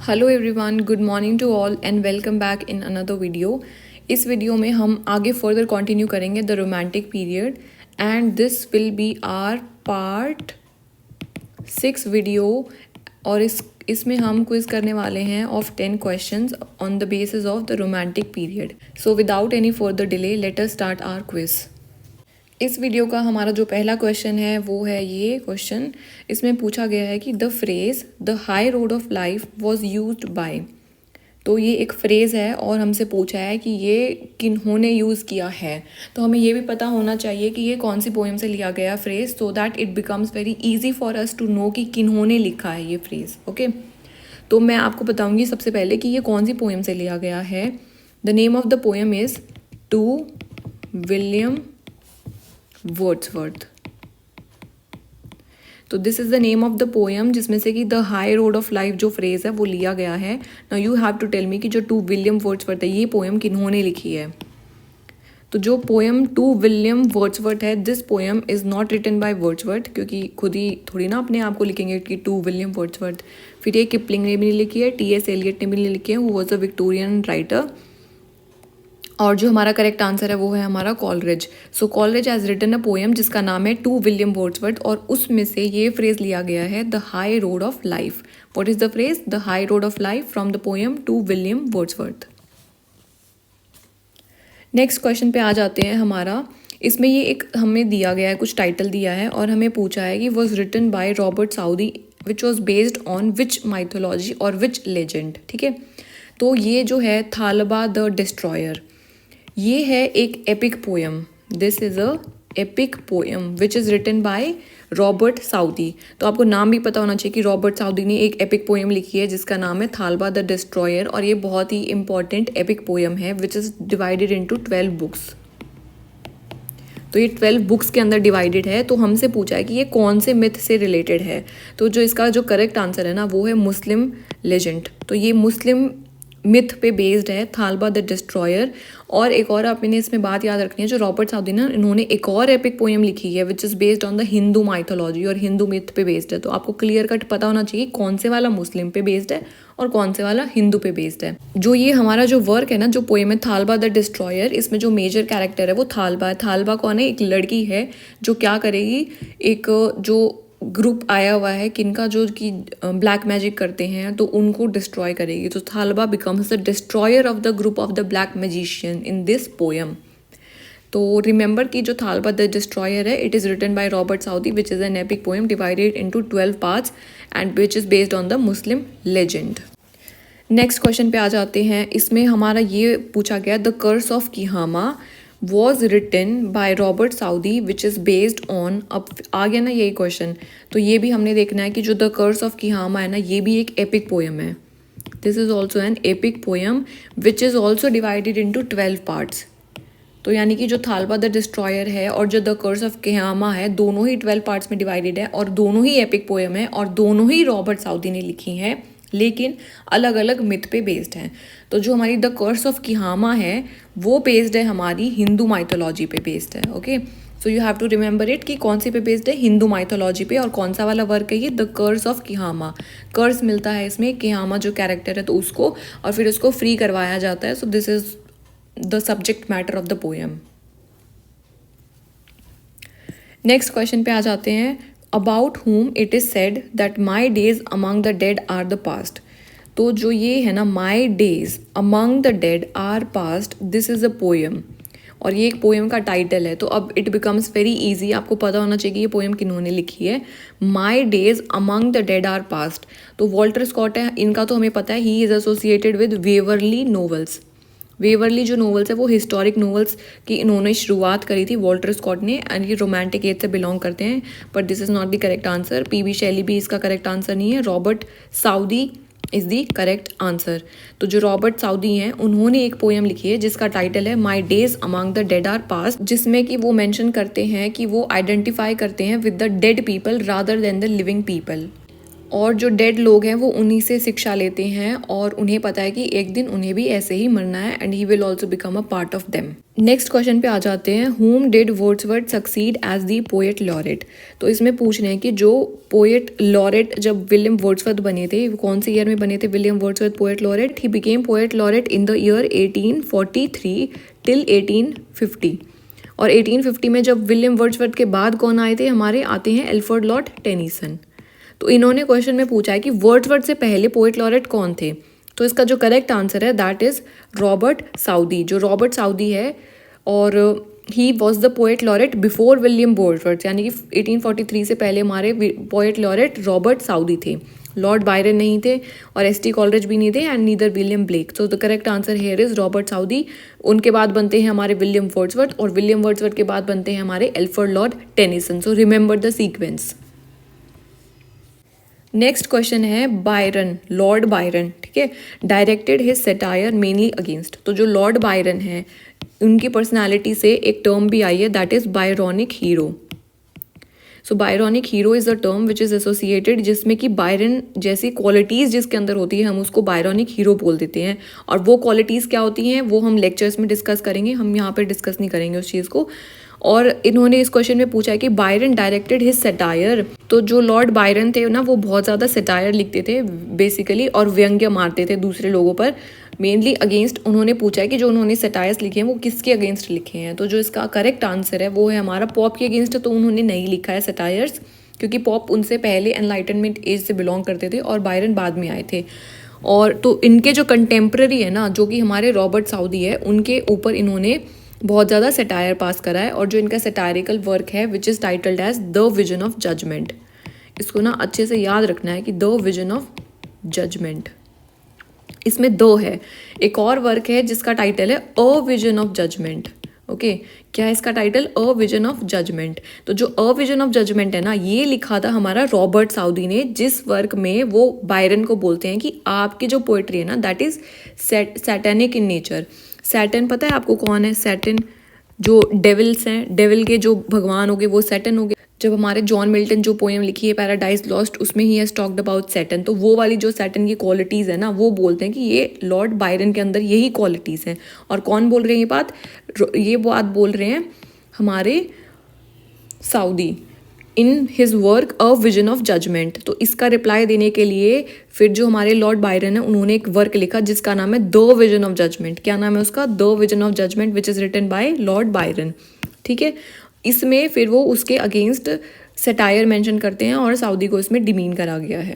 Hello everyone, good morning to all and welcome back in another video. इस video में हम आगे further continue करेंगे the romantic period and this will be our part 6 video. और इसमें हम quiz करने वाले हैं of 10 questions on the basis of the romantic period. So without any further delay let us start our quiz. इस video का हमारा जो पहला क्वेश्चन है वो है ये क्वेश्चन। इसमें पूछा गया है कि the phrase the high road of life was used by. तो ये एक फ्रेज़ है और हमसे पूछा है कि ये किन्होंने यूज़ किया है। तो हमें ये भी पता होना चाहिए कि ये कौन सी पोएम से लिया गया phrase, so that it becomes very easy for us to know कि किन्होंने लिखा है ये फ्रेज़। ओके, तो मैं आपको बताऊंगी सबसे पहले कि ये कौन सी पोएम से लिया गया है। The name of the poem is to William Wordsworth. तो this is the name of the poem जिसमें से कि the high road of life जो फ्रेज है वो लिया गया है। Now you have to tell me कि जो टू विलियम वर्ड्सवर्थ है ये पोएम किन्होंने लिखी है। तो जो पोएम टू विलियम वर्ड्सवर्थ है, this poem is not written by Wordsworth, क्योंकि खुद ही थोड़ी ना अपने आप को लिखेंगे कि टू विलियम वर्ड्सवर्थ। फिर ये किपलिंग ने भी नहीं लिखी है, टी.एस. एलियट ने भी नहीं लिखी है, who was a Victorian writer. और जो हमारा करेक्ट आंसर है वो है हमारा Coleridge. So Coleridge has written a poem जिसका नाम है टू विलियम वर्ड्सवर्थ और उसमें से ये फ्रेज लिया गया है the high road of life. What is the phrase? The high road of life from the poem to William Wordsworth. Next question पे आ जाते हैं हमारा। इसमें ये एक हमें दिया गया है, कुछ टाइटल दिया है और हमें पूछा है कि was written by Robert Southey which was based on which mythology और विच लेजेंड। ठीक है, तो ये जो है थालबा द डिस्ट्रॉयर, ये है एक epic poem. This is a epic poem which is written by Robert Southey. तो आपको नाम भी पता होना चाहिए कि रॉबर्ट साउदी ने एक एपिक पोएम लिखी है जिसका नाम है थालबा द डिस्ट्रॉयर, और ये बहुत ही इंपॉर्टेंट एपिक पोएम है which is divided into 12 books. तो ये 12 बुक्स के अंदर डिवाइडेड है। तो हमसे पूछा है कि ये कौन से मिथ से रिलेटेड है। तो जो इसका जो करेक्ट आंसर है ना वो है मुस्लिम लेजेंड। तो ये मुस्लिम मिथ पे बेस्ड है थालबा द डिस्ट्रॉयर। और एक और आपने इसमें बात याद रखनी है, जो रॉबर्ट साउदी ना इन्होंने एक और एपिक पोएम लिखी है which is based on the Hindu mythology और हिंदू मिथ पे बेस्ड है। तो आपको क्लियर कट पता होना चाहिए कौन से वाला मुस्लिम पे बेस्ड है और कौन से वाला हिंदू पे बेस्ड है। जो ये हमारा जो वर्क है ना, जो पोएम है थालबा द डिस्ट्रॉयर, इसमें जो मेजर कैरेक्टर है वो थालबा है। थालबा कौन है? एक लड़की है जो क्या करेगी, एक जो ग्रुप आया हुआ है किनका जो कि ब्लैक मैजिक करते हैं तो उनको डिस्ट्रॉय करेगी। तो Thalaba becomes the destroyer of the group of the black magician in this poem. तो रिमेंबर कि जो थालबा द डिस्ट्रॉयर है it is written by Robert Southey which is an epic poem divided into 12 parts and which is based on the Muslim legend. Next question पे आ जाते हैं। इसमें हमारा ये पूछा गया the curse of Kehama was written by Robert Southey which is based on. अब आ गया ना यही क्वेश्चन, तो ये भी हमने देखना है कि जो द कर्स ऑफ किहामा है ना ये भी एक एपिक पोएम है। This is also an epic poem which is also divided into 12 parts. तो यानी कि जो थालबा द डिस्ट्रॉयर है और जो द कर्स ऑफ किहामा है दोनों ही 12 पार्ट्स में डिवाइडेड है और दोनों ही एपिक पोएम है और दोनों ही रॉबर्ट साउदी ने लिखी हैं, लेकिन अलग अलग मिथ पे बेस्ड हैं। तो जो हमारी द कर्स ऑफ किहामा है वो बेस्ड है हमारी हिंदू माइथोलॉजी पे बेस्ड है। Okay, so you have to remember it कि कौन सी पे बेस्ड है, हिंदू माइथोलॉजी पे। और कौन सा वाला वर्क है ये, द कर्स ऑफ किहामा। कर्स मिलता है इसमें किहामा जो कैरेक्टर है तो उसको, और फिर उसको फ्री करवाया जाता है। So this is the subject matter of the poem. Next question पे आ जाते हैं। About whom it is said that my days among the dead are the past। तो जो ये है ना my days among the dead are past, this is a poem और ये एक पोएम का टाइटल है। तो अब इट बिकम्स वेरी ईजी, आपको पता होना चाहिए कि ये पोएम किन्होंने लिखी है। My days among the dead are past, तो वॉल्टर स्कॉट है, इनका तो हमें पता है ही is associated with Waverley novels. Waverley जो नोवेल्स है वो हिस्टोरिक नोवेल्स की इन्होंने शुरुआत करी थी वॉल्टर स्कॉट ने, एंड ये रोमांटिक एज से बिलोंग करते हैं। But this is not the correct answer. P B. Shelley भी इसका करेक्ट आंसर नहीं है। Robert Southey is the correct answer. तो जो रॉबर्ट साउदी हैं उन्होंने एक पोएम लिखी है जिसका टाइटल है my days among the dead are past, जिसमें कि वो मेंशन करते हैं कि वो आइडेंटिफाई करते हैं with the dead people rather than the living people. और जो डेड लोग हैं वो उन्हीं से शिक्षा लेते हैं और उन्हें पता है कि एक दिन उन्हें भी ऐसे ही मरना है and he will also become a part of them. Next question पे आ जाते हैं, whom did Wordsworth succeed as the poet laureate। तो इसमें पूछ रहे हैं कि जो पोएट लॉरेट जब विलियम वर्ड्सवर्थ बने थे, कौन से ईयर में बने थे William Wordsworth poet laureate? He became poet laureate in the year 1843 till 1850। और 1850 में जब विलियम वर्ड्सवर्थ के बाद कौन आए थे हमारे, आते हैं एल्फ्रेड लॉर्ड टेनिसन। तो इन्होंने क्वेश्चन में पूछा है कि वर्ड्सवर्थ से पहले पोएट लॉरेट कौन थे। तो इसका जो करेक्ट आंसर है दैट इज रॉबर्ट साउदी। जो रॉबर्ट साउदी है और he was the poet laureate before William Wordsworth, यानी कि 1843 से पहले हमारे पोएट लॉरेट रॉबर्ट साउदी थे। लॉर्ड बायरन नहीं थे और एस टी कॉलरिज भी नहीं थे and neither William Blake. So the correct answer here is Robert Southey. उनके बाद बनते हैं हमारे विलियम वर्ड्सवर्थ और विलियम वर्ड्सवर्थ के बाद बनते हैं हमारे Alfred Lord Tennyson. So remember the sequence. Next question है बायरन, लॉर्ड बायरन, ठीक है, directed his satire mainly against. तो जो लॉर्ड बायरन है उनकी पर्सनालिटी से एक टर्म भी आई है that is Byronic hero. So Byronic hero is a term which is associated, जिसमें कि बायरन जैसी क्वालिटीज़ जिसके अंदर होती है हम उसको बायरॉनिक हीरो बोल देते हैं। और वो क्वालिटीज़ क्या होती हैं वो हम लेक्चर्स में डिस्कस करेंगे, हम यहाँ पर डिस्कस नहीं करेंगे उस चीज़ को। और इन्होंने इस क्वेश्चन में पूछा है कि बायरन डायरेक्टेड हिज सेटायर। तो जो लॉर्ड बायरन थे ना वो बहुत ज़्यादा सेटायर लिखते थे बेसिकली और व्यंग्य मारते थे दूसरे लोगों पर, मेनली अगेंस्ट। उन्होंने पूछा है कि जो उन्होंने सेटायर्स लिखे हैं वो किसके अगेंस्ट लिखे हैं। तो जो इसका करेक्ट आंसर है वो है हमारा पॉप के अगेंस्ट। तो उन्होंने नहीं लिखा है सेटायर्स क्योंकि पॉप उनसे पहले एनलाइटनमेंट एज से बिलोंग करते थे और बायरन बाद में आए थे। और तो इनके जो कंटेम्प्रेरी है ना जो कि हमारे रॉबर्ट साउदी है उनके ऊपर इन्होंने बहुत ज़्यादा सेटायर पास करा है। और जो इनका सेटायरिकल वर्क है which is titled as the vision of judgement. इसको ना अच्छे से याद रखना है कि द विजन ऑफ जजमेंट, इसमें दो है। एक और वर्क है जिसका टाइटल है a vision of judgement. Okay, क्या है इसका title? A vision of judgement. तो जो अ विजन ऑफ जजमेंट है ना ये लिखा था हमारा रॉबर्ट साउदी ने, जिस वर्क में वो बायरन को बोलते हैं कि आपकी जो पोएट्री है ना that is satanic in nature. Satan पता है आपको कौन है? सैटन जो डेविल्स हैं, डेविल के जो भगवान हो गए वो सैटन हो गए। जब हमारे जॉन मिल्टन जो पोएम लिखी है पैराडाइज लॉस्ट उसमें he has talked about Satan. तो वो वाली जो सैटन की क्वालिटीज़ है ना वो बोलते हैं कि ये लॉर्ड बायरन के अंदर यही क्वालिटीज़ हैं। और कौन बोल रहे हैं ये बात बोल रहे हैं हमारे Southey in his work a vision of judgement. तो इसका रिप्लाई देने के लिए फिर जो हमारे लॉर्ड बायरन है उन्होंने एक वर्क लिखा जिसका नाम है द विजन ऑफ जजमेंट। क्या नाम है उसका? The vision of judgement which is written by Lord Byron. ठीक है, इसमें फिर वो उसके अगेंस्ट सेटायर मेंशन करते हैं और साउदी को इसमें डिमीन करा गया है।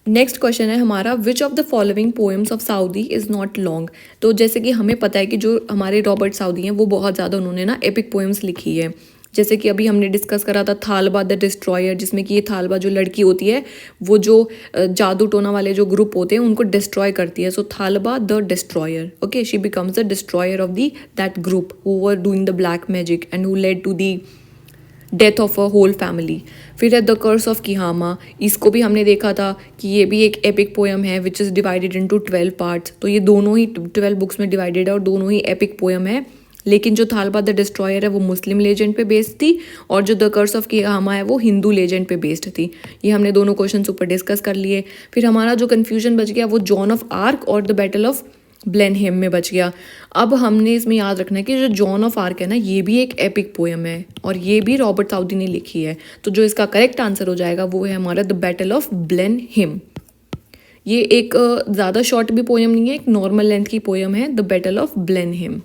नेक्स्ट क्वेश्चन है हमारा which of the following poems of Southey is not long. तो जैसे कि हमें पता है कि जो हमारे रॉबर्ट साउदी हैं वो बहुत ज़्यादा उन्होंने ना एपिक पोएम्स लिखी है। जैसे कि अभी हमने डिस्कस करा था थालबा द डिस्ट्रॉयर, जिसमें कि ये थालबा जो लड़की होती है वो जो जादू टोना वाले जो ग्रुप होते हैं उनको डिस्ट्रॉय करती है। So Thalaba the destroyer, okay, she becomes the destroyer of the that group who were doing the black magic and who led to the death of a whole family. फिर है the curse of किहामा, इसको भी हमने देखा था कि ये भी एक एपिक पोएम है which is divided into 12 parts. तो ये दोनों ही 12 बुक्स में डिवाइडेड है और दोनों ही एपिक पोएम है। लेकिन जो थालबा द डिस्ट्रॉयर है वो मुस्लिम लेजेंड पे बेस्ड थी और जो द कर्स ऑफ किहामा है वो हिंदू लेजेंड पे बेस्ड थी। ये हमने दोनों क्वेश्चन ऊपर डिस्कस कर लिए। फिर हमारा जो कन्फ्यूजन बच गया वो जॉन ऑफ आर्क और द बैटल ऑफ ब्लेनहेम में बच गया। अब हमने इसमें याद रखना है कि जो जॉन ऑफ आर्क है ना ये भी एक एपिक पोएम है और ये भी रॉबर्ट साउदी ने लिखी है। तो जो इसका करेक्ट आंसर हो जाएगा वो है हमारा द बैटल ऑफ ब्लेनहेम। ये एक ज़्यादा शॉर्ट भी पोएम नहीं है, एक नॉर्मल लेंथ की पोएम है the battle of Blenheim.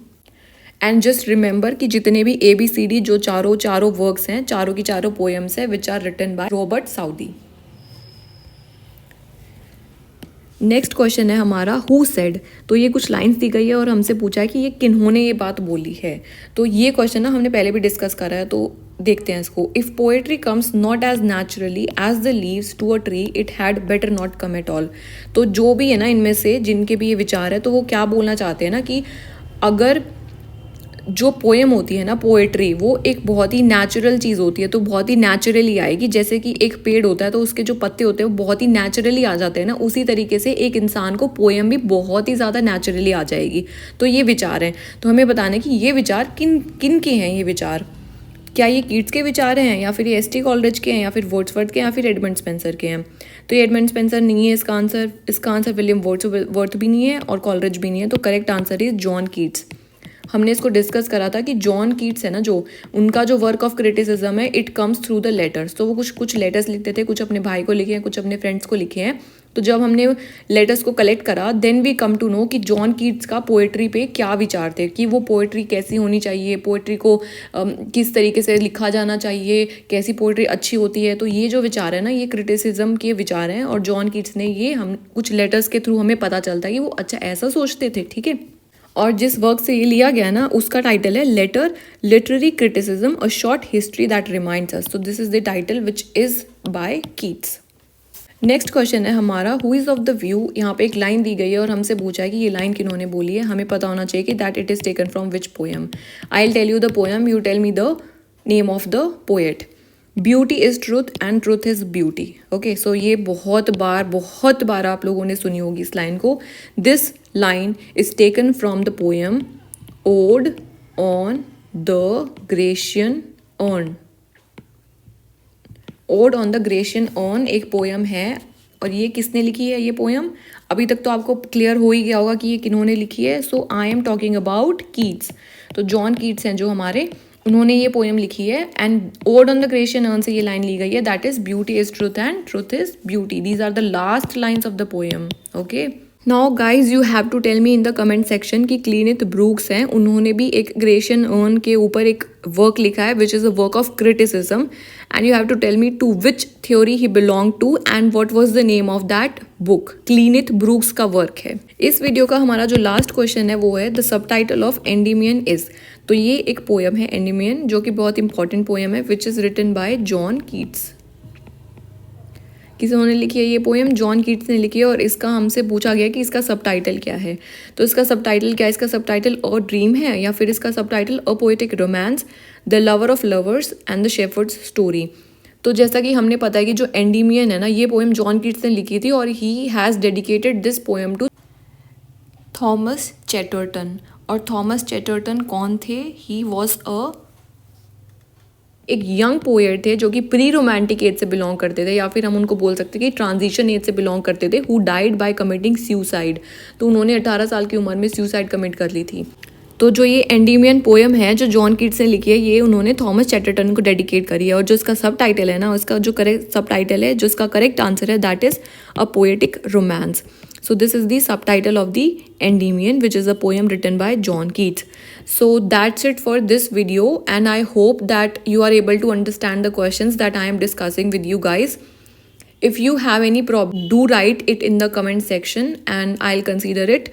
And just remember कि जितने भी ABCD जो चारों वर्क्स हैं चारों की चारों पोएम्स हैं which are written by Robert Southey. Next question है हमारा हु सेड। तो ये कुछ लाइंस दी गई है और हमसे पूछा है कि ये किन्होंने ये बात बोली है। तो ये क्वेश्चन ना हमने पहले भी डिस्कस करा है, तो देखते हैं इसको। If poetry comes not as naturally as the leaves to a tree it had better not come at all. तो जो भी है ना इनमें से जिनके भी ये विचार है तो वो क्या बोलना चाहते हैं ना कि अगर जो पोएम होती है ना पोएट्री वो एक बहुत ही नेचुरल चीज़ होती है तो बहुत ही नेचुरली आएगी। जैसे कि एक पेड़ होता है तो उसके जो पत्ते होते हैं वो बहुत ही नेचुरली आ जाते हैं ना, उसी तरीके से एक इंसान को पोएम भी बहुत ही ज़्यादा नेचुरली आ जाएगी। तो ये विचार हैं। तो हमें बताना है कि ये विचार किन किन के हैं, ये विचार क्या ये कीट्स के विचार हैं या फिर ये एस टी कॉलरिज के हैं या फिर वर्ड्सवर्थ के या फिर एडमंड स्पेंसर के हैं? तो ये एडमंड स्पेंसर नहीं है इसका आंसर विलियम वर्ड्सवर्थ भी नहीं है और कॉलरिज भी नहीं है। तो correct answer is John Keats. हमने इसको डिस्कस करा था कि जॉन कीट्स है ना, जो उनका जो वर्क ऑफ क्रिटिसिज्म है it comes through the letters. तो वो कुछ लेटर्स लिखते थे, कुछ अपने भाई को लिखे हैं, कुछ अपने फ्रेंड्स को लिखे हैं। तो जब हमने लेटर्स को कलेक्ट करा then we come to know कि जॉन कीट्स का पोएट्री पे क्या विचार थे, कि वो पोएट्री कैसी होनी चाहिए, पोएट्री को किस तरीके से लिखा जाना चाहिए, कैसी पोएट्री अच्छी होती है। तो ये जो विचार है ना, ये क्रिटिसिज्म के विचार हैं और जॉन कीट्स ने ये हम कुछ लेटर्स के थ्रू हमें पता चलता है कि वो अच्छा ऐसा सोचते थे, ठीक है। और जिस वर्क से ये लिया गया ना उसका टाइटल है later literary criticism a short history that reminds us. तो this is the title which is by Keats. Next question है हमारा who is of the view. यहाँ पे एक लाइन दी गई है और हमसे पूछा है कि ये लाइन किन्होंने बोली है। हमें पता होना चाहिए कि that it is taken from which poem. I will tell you the poem, you tell me the name of the poet. Beauty is truth and truth is beauty. Okay, so ये बहुत बार आप लोगों ने सुनी होगी इस लाइन को। This line is taken from the poem odd on the Grecian earn. Odd on the Grecian earn एक पोएम है और ये किसने लिखी है ये पोएम? अभी तक तो आपको क्लियर हो ही गया होगा कि ये किन्होंने लिखी है। So I am talking about Keats. तो जॉन कीट्स हैं जो हमारे, उन्होंने ये पोएम लिखी है and ode on the Grecian urn से ये लाइन ली गई है that is beauty is truth and truth is beauty. These are the last lines of the poem. Okay, now guys you have to tell me in the comment section कि Cleanth Brooks हैं, उन्होंने भी एक Grecian earn के ऊपर एक work लिखा है which is a work of criticism and you have to tell me to which theory he belong to and what was the name of that book. Cleanth Brooks का work है। इस video का हमारा जो last question है वो है the sub title of Endymion is. तो ये एक पोएम है एंडीमियन जो कि बहुत इंपॉर्टेंट पोएम है which is written by John Keats. किन्होंने लिखी है ये पोएम? जॉन कीट्स ने लिखी है और इसका हमसे पूछा गया कि इसका सब टाइटल क्या है। तो इसका सब टाइटल क्या है? इसका सब टाइटल अ ड्रीम है या फिर इसका सब title a poetic romance, the lover of lovers and the shepherd's story. तो जैसा कि हमने पता है कि जो एंडीमियन है ना, ये पोएम जॉन कीट्स ने लिखी थी और he has dedicated this poem to Thomas Chatterton. और थॉमस चैटरटन कौन थे? ही वॉज एक यंग पोएट थे जो कि प्री रोमांटिक एज से बिलोंग करते थे या फिर हम उनको बोल सकते हैं कि ट्रांजिशन एज से बिलोंग करते थे, who died by committing suicide. तो उन्होंने 18 साल की उम्र में सुसाइड कमिट कर ली थी। तो जो ये एंडीमियन पोएम है जो जॉन कीट्स ने लिखी है ये उन्होंने थॉमस चैटरटन को डेडिकेट करी है। और जो इसका सब टाइटल है ना, उसका जो करेक्ट सब टाइटल है, जो इसका करेक्ट आंसर है that is a poetic romance. So this is the subtitle of the Endymion, which is a poem written by John Keats. So that's it for this video and I hope that you are able to understand the questions that I am discussing with you guys. If you have any problem, do write it in the comment section and I'll consider it.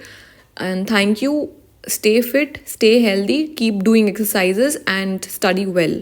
And thank you. Stay fit, stay healthy, keep doing exercises and study well.